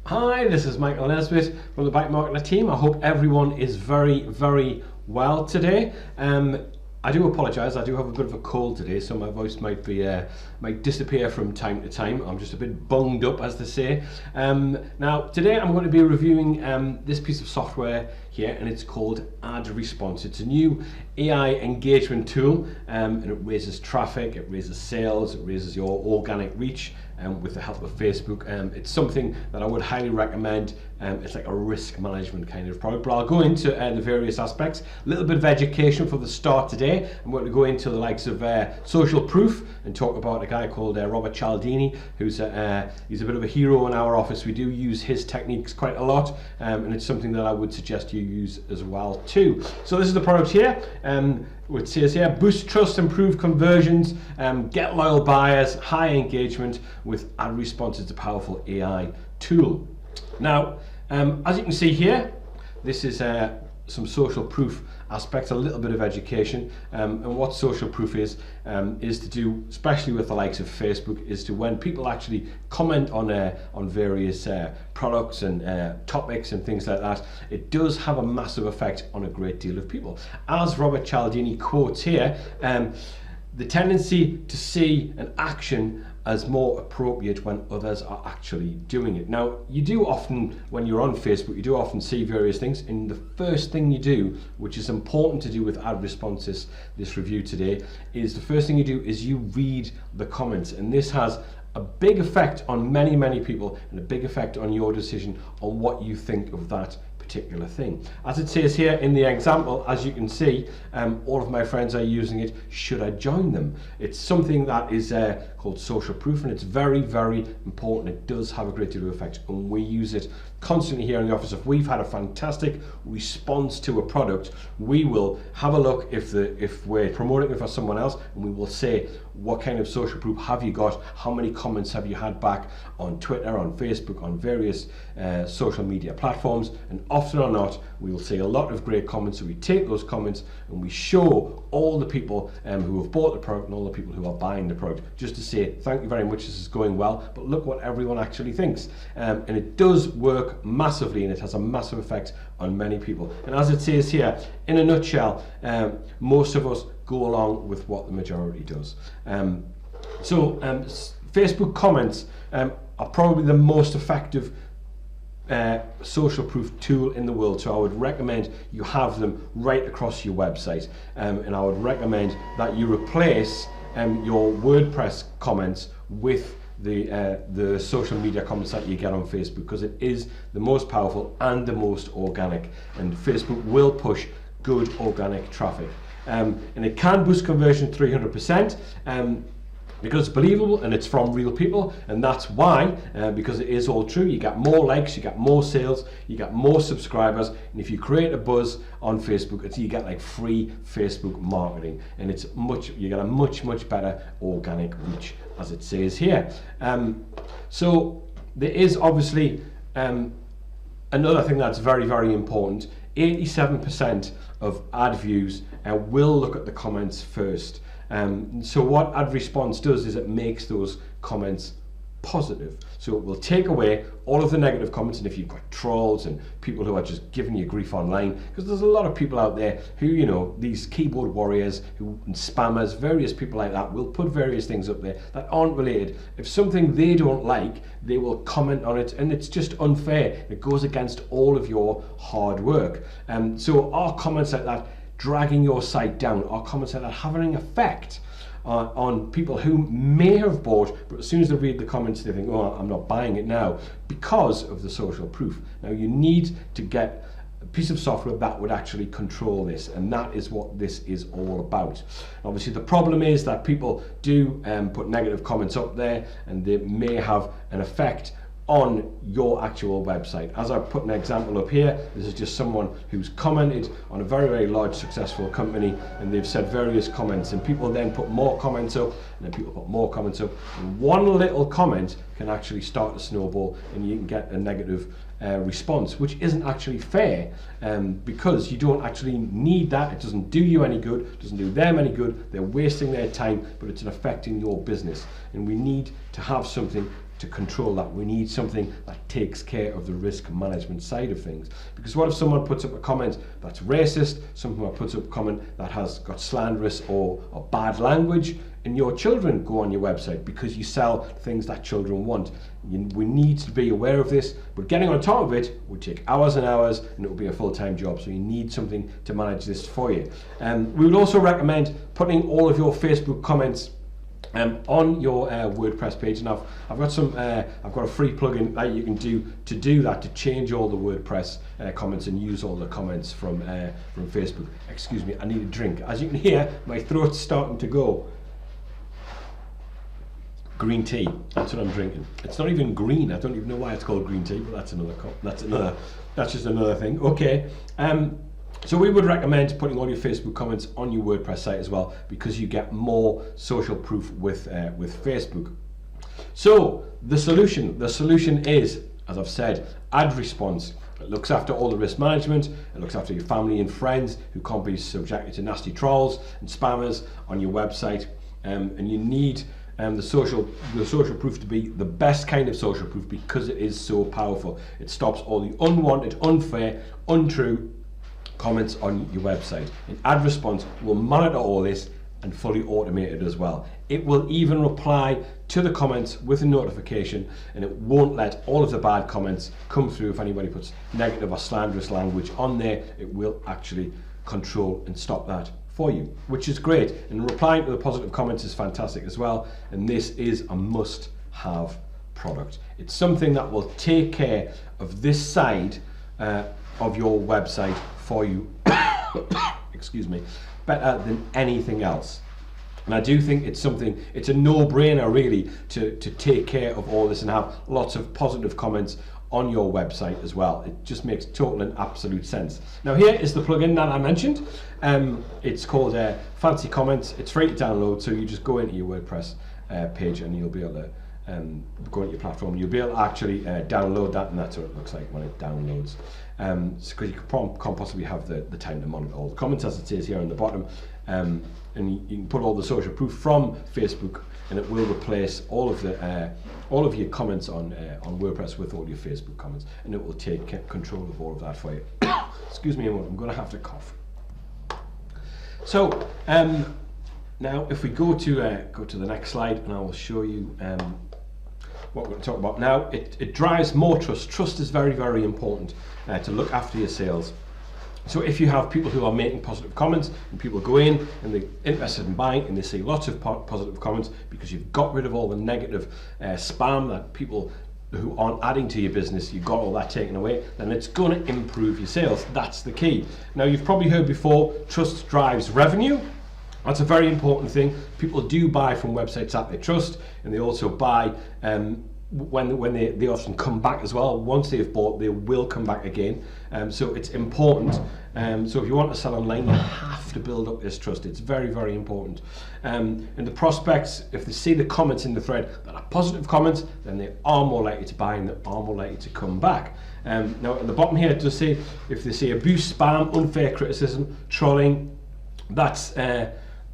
Hi, this is Michael Nesbitt from the Bike Marketer team. I hope everyone is very, very well today. I do apologise, I do have a bit of a cold today, so my voice might disappear from time to time. I'm just a bit bunged up, as they say. Now, today I'm going to be reviewing this piece of software here, and it's called AdResponse. It's a new AI engagement tool, and it raises traffic, it raises sales, it raises your organic reach with the help of Facebook. It's something that I would highly recommend. It's like a risk management kind of product, but I'll go into the various aspects. A little bit of education for the start today. I'm going to go into the likes of social proof and talk about a guy called Robert Cialdini, who's he's a bit of a hero in our office. We do use his techniques quite a lot, and it's something that I would suggest you use as well too. So this is the product here. It says here, boost trust, improve conversions, get loyal buyers, high engagement with AdResponse. It's a powerful AI tool. Now, as you can see here, this is some social proof aspects, a little bit of education, and what social proof is to do, especially with the likes of Facebook, is to when people actually comment on various products and topics and things like that, it does have a massive effect on a great deal of people. As Robert Cialdini quotes here, the tendency to see an action as more appropriate when others are actually doing it. Now, you do often, when you're on Facebook, you do often see various things, and the first thing you do, which is important to do with AdResponse, this review today, is the first thing you do is you read the comments, and this has a big effect on many people, and a big effect on your decision on what you think of that particular thing. As it says here in the example, as you can see, all of my friends are using it. Should I join them? It's something that is called social proof, and it's very, very important. It does have a great deal of effect, and we use it constantly here in the office. If we've had a fantastic response to a product, we will have a look if we're promoting it for someone else, and we will say, what kind of social proof have you got? How many comments have you had back on Twitter, on Facebook, on various social media platforms? And often or not, we will see a lot of great comments, so we take those comments and we show all the people who have bought the product and all the people who are buying the product, just to say thank you very much, this is going well, but look what everyone actually thinks. And it does work massively, and it has a massive effect on many people. And as it says here, in a nutshell, most of us go along with what the majority does. Facebook comments are probably the most effective social proof tool in the world, so I would recommend you have them right across your website, and I would recommend that you replace your WordPress comments with the social media comments that you get on Facebook, because it is the most powerful and the most organic, and Facebook will push good organic traffic, and it can boost conversion 300%. Because it's believable and it's from real people, and that's why, because it is all true. You get more likes, you get more sales, you get more subscribers, and if you create a buzz on Facebook, you get like free Facebook marketing, and you get a much better organic reach, as it says here. So there is obviously another thing that's very, very important. 87% of ad views will look at the comments first. So what AdResponse does is it makes those comments positive. So it will take away all of the negative comments, and if you've got trolls and people who are just giving you grief online, because there's a lot of people out there who, you know, these keyboard warriors, and spammers, various people like that will put various things up there that aren't related. If something they don't like, they will comment on it, and it's just unfair. It goes against all of your hard work. So our comments like that dragging your site down, or comments like that having an effect on people who may have bought, but as soon as they read the comments they think, oh, I'm not buying it now, because of the social proof. Now you need to get a piece of software that would actually control this, and that is what this is all about. Obviously the problem is that people do put negative comments up there, and they may have an effect on your actual website. As I've put an example up here, this is just someone who's commented on a very, very large successful company, and they've said various comments, and people then put more comments up, and then people put more comments up, and one little comment can actually start a snowball, and you can get a negative response, which isn't actually fair, because you don't actually need that. It doesn't do you any good, it doesn't do them any good. They're wasting their time, but it's affecting your business, and we need to have something to control that. We need something that takes care of the risk management side of things. Because what if someone puts up a comment that's racist, someone puts up a comment that has got slanderous or bad language, and your children go on your website because you sell things that children want. We need to be aware of this, but getting on top of it would take hours and hours, and it would be a full-time job, so you need something to manage this for you. We would also recommend putting all of your Facebook comments on your WordPress page, and I've got a free plugin that you can do that, to change all the WordPress comments and use all the comments from Facebook. Excuse me, I need a drink. As you can hear, my throat's starting to go. Green tea, that's what I'm drinking. It's not even green. I don't even know why it's called green tea, but that's just another thing. Okay. So we would recommend putting all your Facebook comments on your WordPress site as well, because you get more social proof with Facebook. So the solution is, as I've said, AdResponse. It looks after all the risk management. It looks after your family and friends who can't be subjected to nasty trolls and spammers on your website. And you need the social proof to be the best kind of social proof, because it is so powerful. It stops all the unwanted, unfair, untrue comments on your website. And AdResponse will monitor all this and fully automate it as well. It will even reply to the comments with a notification, and it won't let all of the bad comments come through. If anybody puts negative or slanderous language on there, it will actually control and stop that for you, which is great. And replying to the positive comments is fantastic as well, and this is a must-have product. It's something that will take care of this side of your website for you excuse me, better than anything else. And I do think it's a no-brainer really to take care of all this and have lots of positive comments on your website as well. It just makes total and absolute sense. Now here is the plugin that I mentioned. It's called Fancy Comments. It's free to download, so you just go into your WordPress page and you'll be able to go into your platform. You'll be able to actually download that, and that's what it looks like when it downloads. Because you can't possibly have the time to monitor all the comments, as it says here on the bottom. And you can put all the social proof from Facebook, and it will replace all of your comments on WordPress with all your Facebook comments, and it will take control of all of that for you. Excuse me a moment, I'm going to have to cough. So now if we go to the next slide, and I will show you what we're going to talk about now. It drives more trust. Trust is very, very important to look after your sales. So if you have people who are making positive comments, and people go in and they're interested in buying, and they see lots of positive comments, because you've got rid of all the negative spam that people who aren't adding to your business, you've got all that taken away, then it's going to improve your sales. That's the key. Now, you've probably heard before, trust drives revenue. That's a very important thing. People do buy from websites that they trust, and they also buy when they often come back as well. Once they've bought, they will come back again. So it's important. So if you want to sell online, you have to build up this trust. It's very, very important. And the prospects, if they see the comments in the thread that are positive comments, then they are more likely to buy, and they are more likely to come back. Now at the bottom here, it does say if they see abuse, spam, unfair criticism, trolling, that's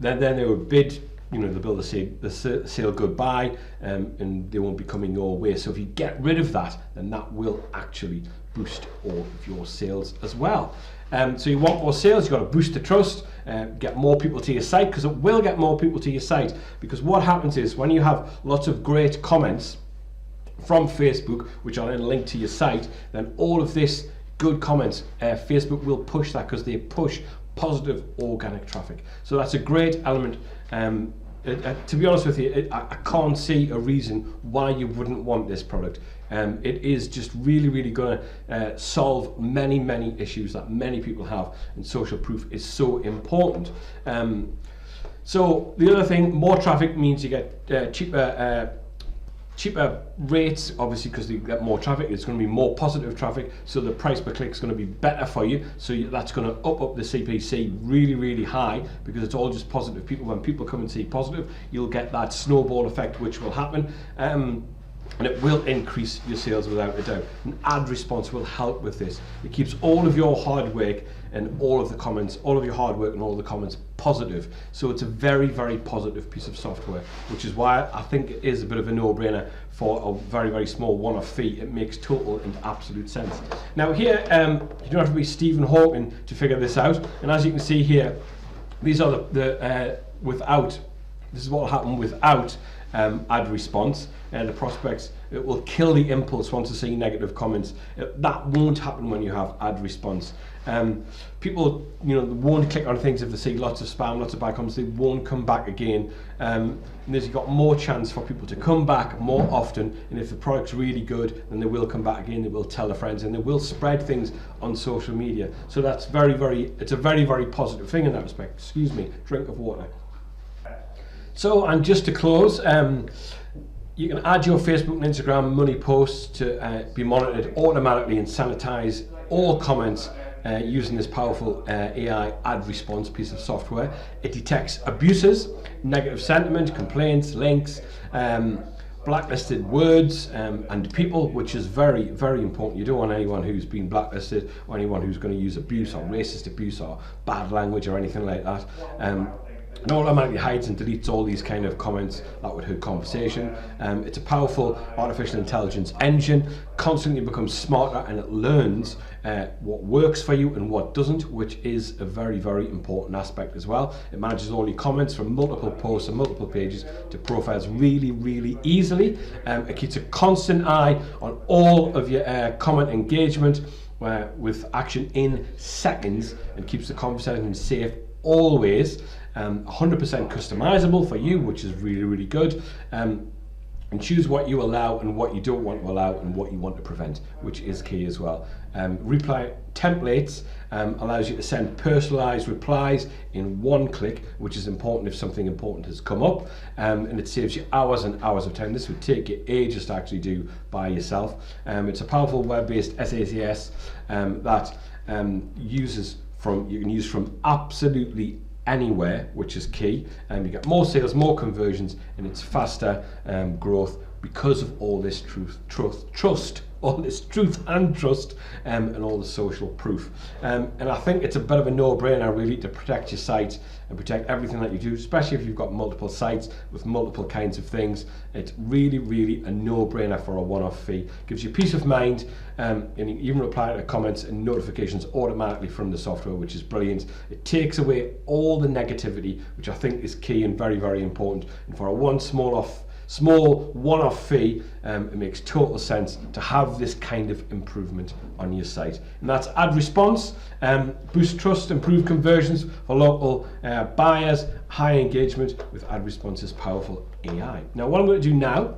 then they would bid. You know, they'll be able to say the sale goodbye, and they won't be coming your way. So if you get rid of that, then that will actually boost all of your sales as well. So you want more sales, you've got to boost the trust, get more people to your site, because it will get more people to your site. Because what happens is, when you have lots of great comments from Facebook, which are then linked to your site, then all of this good comments, Facebook will push that, because they push positive organic traffic. So that's a great element. To be honest with you, I can't see a reason why you wouldn't want this product. It is just really, really going to solve many, many issues that many people have, and social proof is so important. So the other thing, more traffic means you get cheaper rates, obviously, because you get more traffic. It's going to be more positive traffic, so the price per click is going to be better for you. So that's going to up the CPC really, really high, because it's all just positive people. When people come and see positive, you'll get that snowball effect, which will happen. and it will increase your sales without a doubt. An ad response will help with this. It keeps all of your hard work and all of the comments, all of your hard work and all the comments positive. So it's a very, very positive piece of software, which is why I think it is a bit of a no-brainer for a very, very small one-off fee. It makes total and absolute sense. Now here, you don't have to be Stephen Hawking to figure this out. And as you can see here, these are this is what will happen without ad response, and the prospects, it will kill the impulse once they see negative comments. That won't happen when you have ad response. People, won't click on things if they see lots of spam, lots of bad comments. They won't come back again. And you've got more chance for people to come back more often, and if the product's really good, then they will come back again, they will tell their friends, and they will spread things on social media. So that's it's a very, very positive thing in that respect. Excuse me, drink of water. So, and just to close, you can add your Facebook and Instagram money posts to be monitored automatically and sanitize all comments using this powerful AI ad response piece of software. It detects abuses, negative sentiment, complaints, links, blacklisted words and people, which is very, very important. You don't want anyone who's been blacklisted or anyone who's going to use abuse or racist abuse or bad language or anything like that. It automatically hides and deletes all these kind of comments that would hurt conversation. It's a powerful artificial intelligence engine, constantly becomes smarter, and it learns what works for you and what doesn't, which is a very, very important aspect as well. It manages all your comments from multiple posts and multiple pages to profiles really, really easily. It keeps a constant eye on all of your comment engagement with action in seconds, and keeps the conversation safe always. 100% customizable for you, which is really, really good. And choose what you allow and what you don't want to allow and what you want to prevent, which is key as well. Reply templates allows you to send personalized replies in one click, which is important if something important has come up, and it saves you hours and hours of time. This would take you ages to actually do by yourself. It's a powerful web-based SaaS that you can use from absolutely anywhere, which is key. You get more sales, more conversions, and it's faster growth because of all this trust, all this truth and trust, and all the social proof. And I think it's a bit of a no-brainer really to protect your site and protect everything that you do, especially if you've got multiple sites with multiple kinds of things. It's really, really a no-brainer for a one-off fee. Gives you peace of mind, and you even reply to comments and notifications automatically from the software, which is brilliant. It takes away all the negativity, which I think is key and very, very important. And for a small one-off fee, it makes total sense to have this kind of improvement on your site. And that's ad response, boost trust, improve conversions for local buyers, high engagement with ad response's powerful AI. Now what I'm going to do now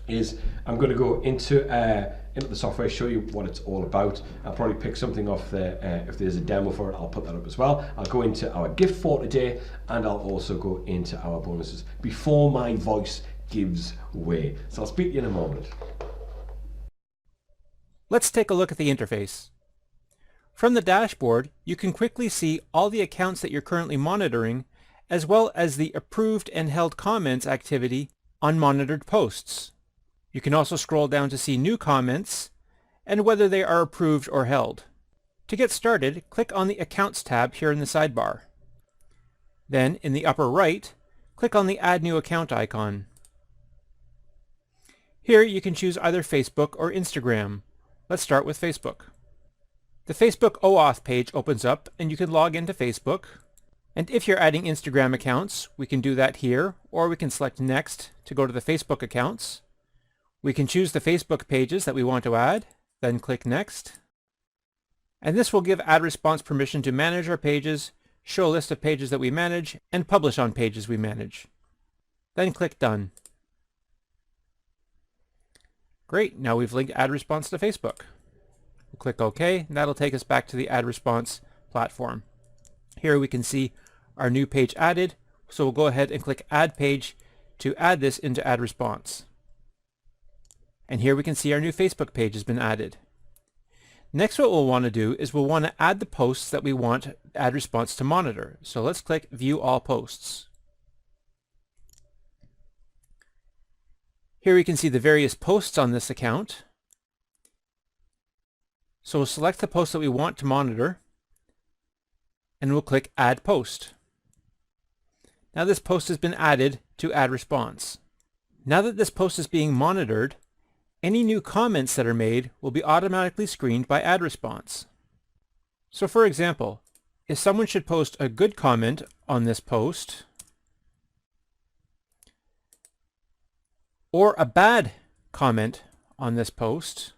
is I'm going to go into the software, show you what it's all about. I'll probably pick something off there. If there's a demo for it, I'll put that up as well. I'll go into our gift for today, and I'll also go into our bonuses before my voice gives way. So I'll speak to you in a moment. Let's take a look at the interface. From the dashboard, you can quickly see all the accounts that you're currently monitoring, as well as the approved and held comments activity on monitored posts. You can also scroll down to see new comments and whether they are approved or held. To get started, click on the Accounts tab here in the sidebar. Then, in the upper right, click on the Add New Account icon. Here you can choose either Facebook or Instagram. Let's start with Facebook. The Facebook OAuth page opens up and you can log into Facebook. And if you're adding Instagram accounts, we can do that here, or we can select Next to go to the Facebook accounts. We can choose the Facebook pages that we want to add, then click Next. And this will give ad response permission to manage our pages, show a list of pages that we manage, and publish on pages we manage. Then click Done. Great, now we've linked ad response to Facebook. We'll click OK, and that'll take us back to the ad response platform. Here we can see our new page added, so we'll go ahead and click Add Page to add this into ad response. And here we can see our new Facebook page has been added. Next, what we'll want to do is we'll want to add the posts that we want ad response to monitor. So let's click View All Posts. Here we can see the various posts on this account. So we'll select the post that we want to monitor, and we'll click Add Post. Now this post has been added to Add Response. Now that this post is being monitored, any new comments that are made will be automatically screened by Add Response. So for example, if someone should post a good comment on this post, or a bad comment on this post,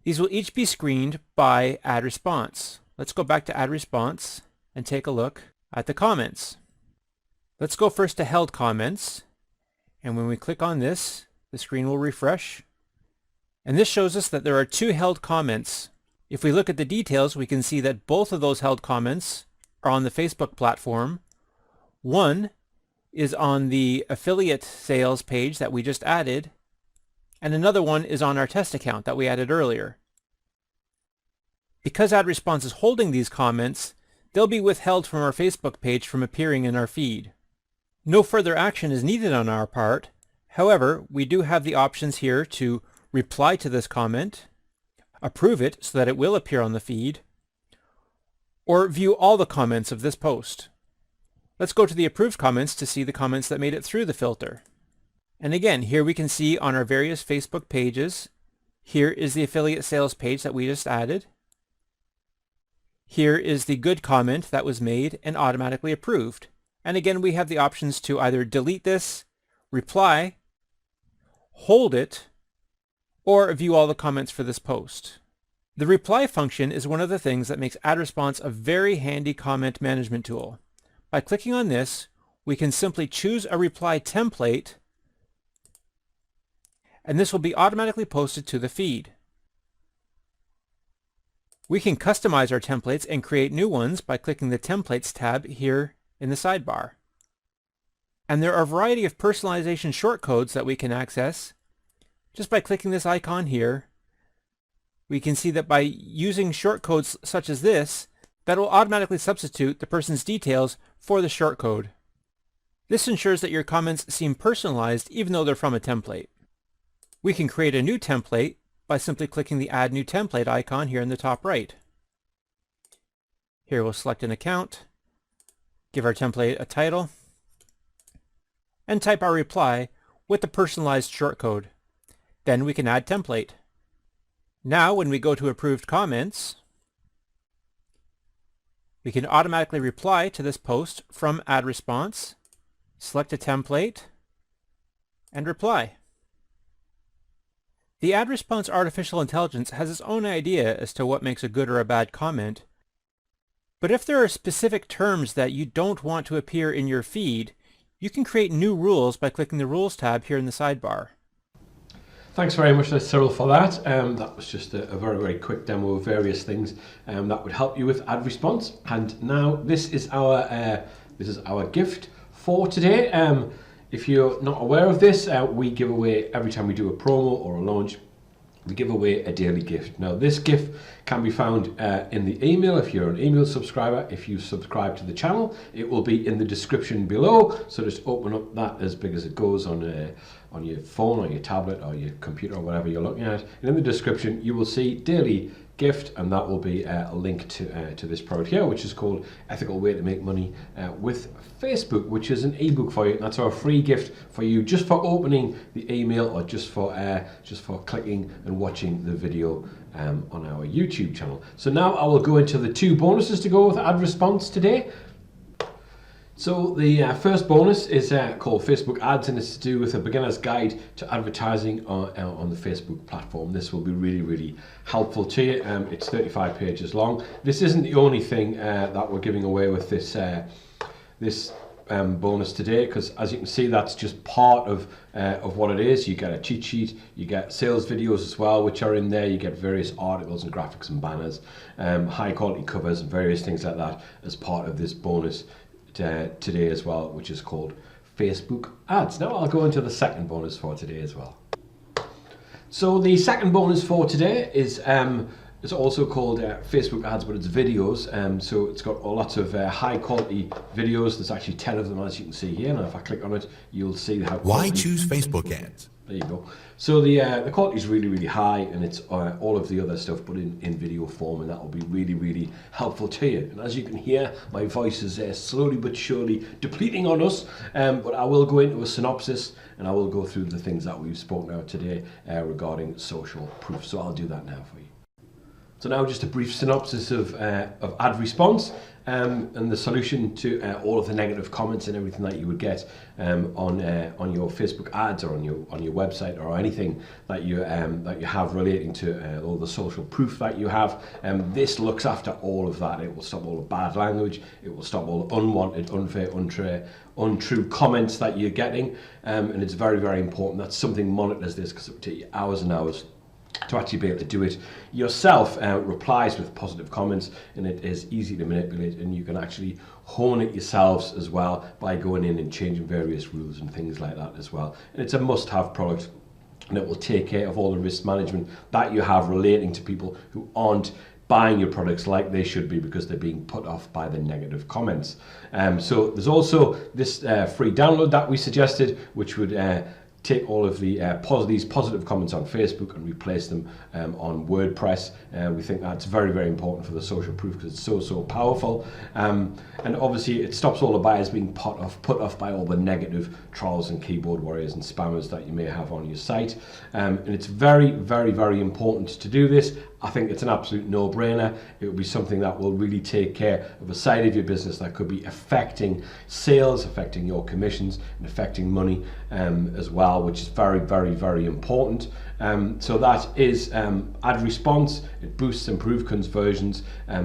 these will each be screened by Add Response. Let's go back to Add Response and take a look at the comments. Let's go first to held comments, and when we click on this, the screen will refresh. And this shows us that there are 2 held comments. If we look at the details, we can see that both of those held comments are on the Facebook platform. One is on the affiliate sales page that we just added, and another one is on our test account that we added earlier. Because Add Response is holding these comments, they'll be withheld from our Facebook page from appearing in our feed. No further action is needed on our part. However, we do have the options here to reply to this comment, approve it so that it will appear on the feed, or view all the comments of this post. Let's go to the approved comments to see the comments that made it through the filter. And again, here we can see on our various Facebook pages, here is the affiliate sales page that we just added. Here is the good comment that was made and automatically approved. And again, we have the options to either delete this, reply, hold it, or view all the comments for this post. The reply function is one of the things that makes Add Response a very handy comment management tool. By clicking on this, we can simply choose a reply template, and this will be automatically posted to the feed. We can customize our templates and create new ones by clicking the Templates tab here in the sidebar. And there are a variety of personalization shortcodes that we can access. Just by clicking this icon here, we can see that by using shortcodes such as this, that will automatically substitute the person's details for the shortcode. This ensures that your comments seem personalized even though they're from a template. We can create a new template by simply clicking the Add New Template icon here in the top right. Here we'll select an account, give our template a title, and type our reply with the personalized shortcode. Then we can add template. Now when we go to approved comments, we can automatically reply to this post from Add Response, select a template, and reply. The Add Response artificial intelligence has its own idea as to what makes a good or a bad comment, but if there are specific terms that you don't want to appear in your feed, you can create new rules by clicking the Rules tab here in the sidebar. Thanks very much, Cyril, for that. That was just a very, very quick demo of various things that would help you with Add Response. And now this is our gift for today. If you're not aware of this, we give away every time we do a promo or a launch. We give away a daily gift. Now this gift can be found in the email if you're an email subscriber. If you subscribe to the channel, it will be in the description below. So just open up that as big as it goes on your phone or your tablet or your computer or whatever you're looking at. And in the description you will see daily gift, and that will be a link to this product here, which is called Ethical Way to Make Money with Facebook, which is an ebook for you. And that's our free gift for you, just for opening the email or just for clicking and watching the video on our YouTube channel. So now I will go into the 2 bonuses to go with Add Response today. So the first bonus is called Facebook Ads, and it's to do with a beginner's guide to advertising on the Facebook platform. This will be really, really helpful to you. It's 35 pages long. This isn't the only thing that we're giving away with this bonus today, because as you can see, that's just part of what it is. You get a cheat sheet, you get sales videos as well, which are in there. You get various articles and graphics and banners, high quality covers and various things like that as part of this bonus today as well, which is called Facebook Ads. Now I'll go into the second bonus for today as well. So the second bonus for today is It's also called Facebook ads, but it's videos. So it's got lots of high quality videos. There's actually 10 of them, as you can see here. Now, if I click on it, you'll see how. Why choose Facebook ads? There you go. So the quality is really, really high, and it's all of the other stuff, but in video form, and that will be really, really helpful to you. And as you can hear, my voice is slowly but surely depleting on us, but I will go into a synopsis, and I will go through the things that we've spoken about today regarding social proof. So I'll do that now for you. So now just a brief synopsis of ad response and the solution to all of the negative comments and everything that you would get on your Facebook ads or on your website or anything that you have relating to all the social proof that you have. This looks after all of that. It will stop all the bad language. It will stop all unwanted, unfair, untrue comments that you're getting, and it's very, very important that something monitors this, because it will take you hours and hours to actually be able to do it yourself. Replies with positive comments, and it is easy to manipulate, and you can actually hone it yourselves as well by going in and changing various rules and things like that as well. And it's a must-have product, and it will take care of all the risk management that you have relating to people who aren't buying your products like they should be, because they're being put off by the negative comments. So there's also this free download that we suggested, which would take all of the these positive comments on Facebook and replace them on WordPress. We think that's very, very important for the social proof, because it's so powerful. And obviously it stops all the buyers being put off by all the negative trolls and keyboard warriors and spammers that you may have on your site. And it's very, very, very important to do this. I think it's an absolute no-brainer. It will be something that will really take care of a side of your business that could be affecting sales, affecting your commissions, and affecting money as well, which is very, very, very important. So that is ad response. It boosts improved conversions,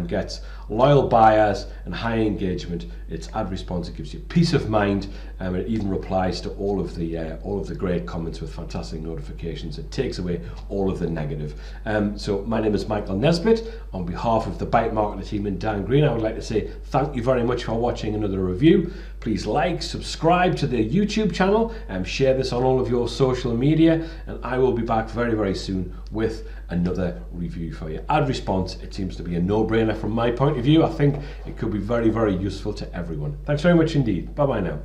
gets loyal buyers and high engagement. It's ad response. It gives you peace of mind, and it even replies to all of the great comments with fantastic notifications. It takes away all of the negative. So my name is Michael Nesbitt. On behalf of the Byte Marketer team and Dan Green, I would like to say thank you very much for watching another review. Please like, subscribe to the YouTube channel, and share this on all of your social media, and I will be back very, very soon with another review for you. Ad response, it seems to be a no-brainer from my point of view. I think it could be very, very useful to everyone. Thanks very much indeed. Bye bye now.